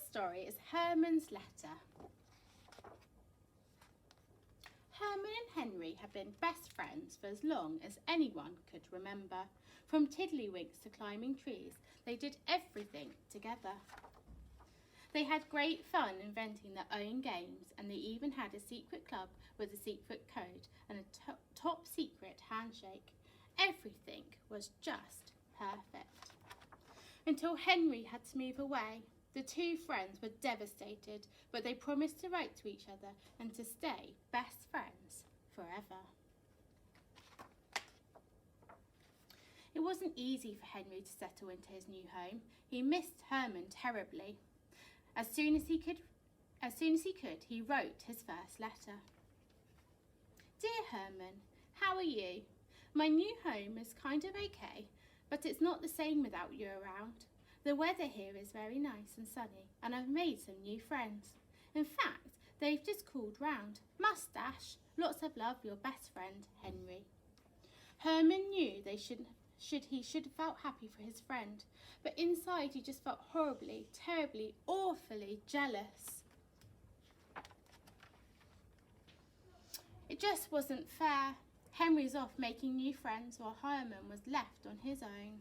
story is Herman's letter. Herman and Henry had been best friends for as long as anyone could remember. From tiddlywinks to climbing trees, they did everything together. They had great fun inventing their own games, and they even had a secret club with a secret code and a top secret handshake. Everything was just perfect. Until Henry had to move away. The two friends were devastated, but they promised to write to each other and to stay best friends forever. It wasn't easy for Henry to settle into his new home. He missed Herman terribly. As soon as he could, he wrote his first letter. Dear Herman, how are you? My new home is kind of okay, but it's not the same without you around. The weather here is very nice and sunny, and I've made some new friends. In fact, they've just called round. Mustache, lots of love, your best friend, Henry. Herman knew he should have felt happy for his friend, but inside he just felt horribly, terribly, awfully jealous. It just wasn't fair. Henry's off making new friends while Herman was left on his own.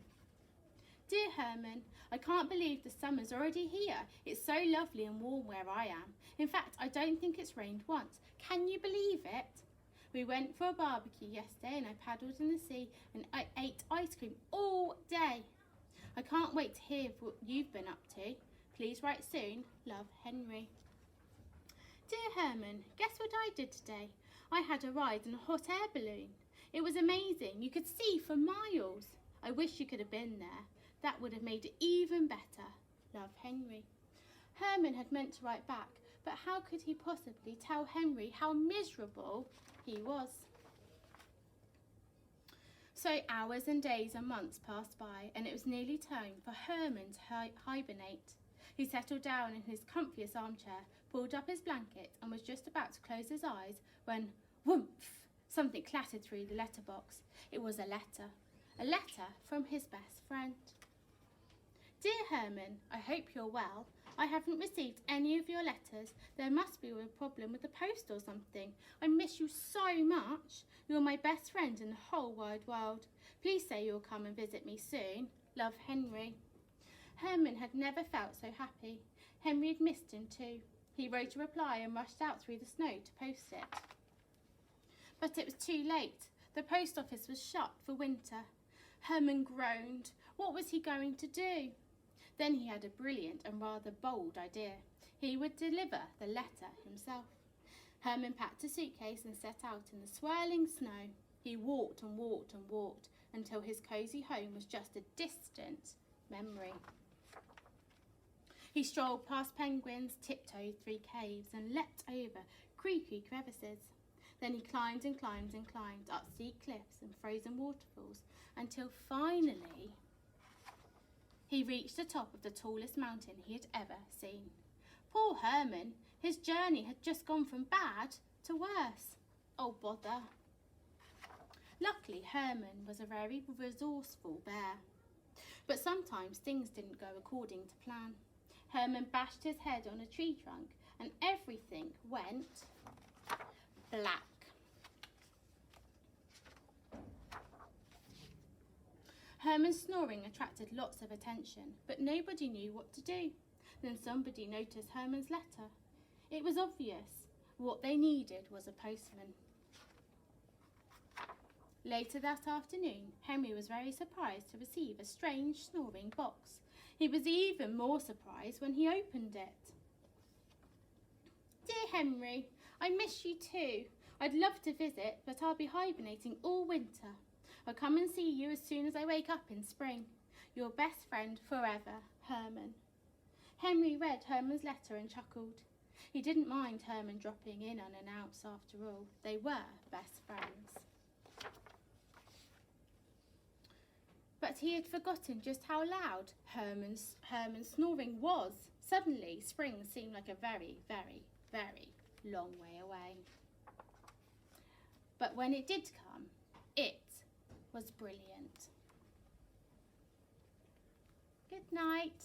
Dear Herman, I can't believe the summer's already here. It's so lovely and warm where I am. In fact, I don't think it's rained once. Can you believe it? We went for a barbecue yesterday and I paddled in the sea and I ate ice cream all day. I can't wait to hear what you've been up to. Please write soon. Love, Henry. Dear Herman, guess what I did today? I had a ride in a hot air balloon. It was amazing. You could see for miles. I wish you could have been there. That would have made it even better. Love, Henry. Herman had meant to write back, but how could he possibly tell Henry how miserable he was? So hours and days and months passed by, and it was nearly time for Herman to hibernate. He settled down in his comfiest armchair, pulled up his blanket, and was just about to close his eyes when, whoomph, something clattered through the letterbox. It was a letter from his best friend. Dear Herman, I hope you're well. I haven't received any of your letters. There must be a problem with the post or something. I miss you so much. You're my best friend in the whole wide world. Please say you'll come and visit me soon. Love, Henry. Herman had never felt so happy. Henry had missed him too. He wrote a reply and rushed out through the snow to post it. But it was too late. The post office was shut for winter. Herman groaned. What was he going to do? Then he had a brilliant and rather bold idea. He would deliver the letter himself. Herman packed a suitcase and set out in the swirling snow. He walked and walked and walked until his cosy home was just a distant memory. He strolled past penguins, tiptoed through caves and leapt over creaky crevices. Then he climbed and climbed and climbed up steep cliffs and frozen waterfalls until finally he reached the top of the tallest mountain he had ever seen. Poor Herman, his journey had just gone from bad to worse. Oh, bother. Luckily, Herman was a very resourceful bear. But sometimes things didn't go according to plan. Herman bashed his head on a tree trunk and everything went black. Herman's snoring attracted lots of attention, but nobody knew what to do. Then somebody noticed Herman's letter. It was obvious. What they needed was a postman. Later that afternoon, Henry was very surprised to receive a strange snoring box. He was even more surprised when he opened it. Dear Henry, I miss you too. I'd love to visit, but I'll be hibernating all winter. I'll come and see you as soon as I wake up in spring. Your best friend forever, Herman. Henry read Herman's letter and chuckled. He didn't mind Herman dropping in unannounced after all. They were best friends. But he had forgotten just how loud Herman's snoring was. Suddenly, spring seemed like a very, very, very long way away. But when it did come, it was brilliant. Good night.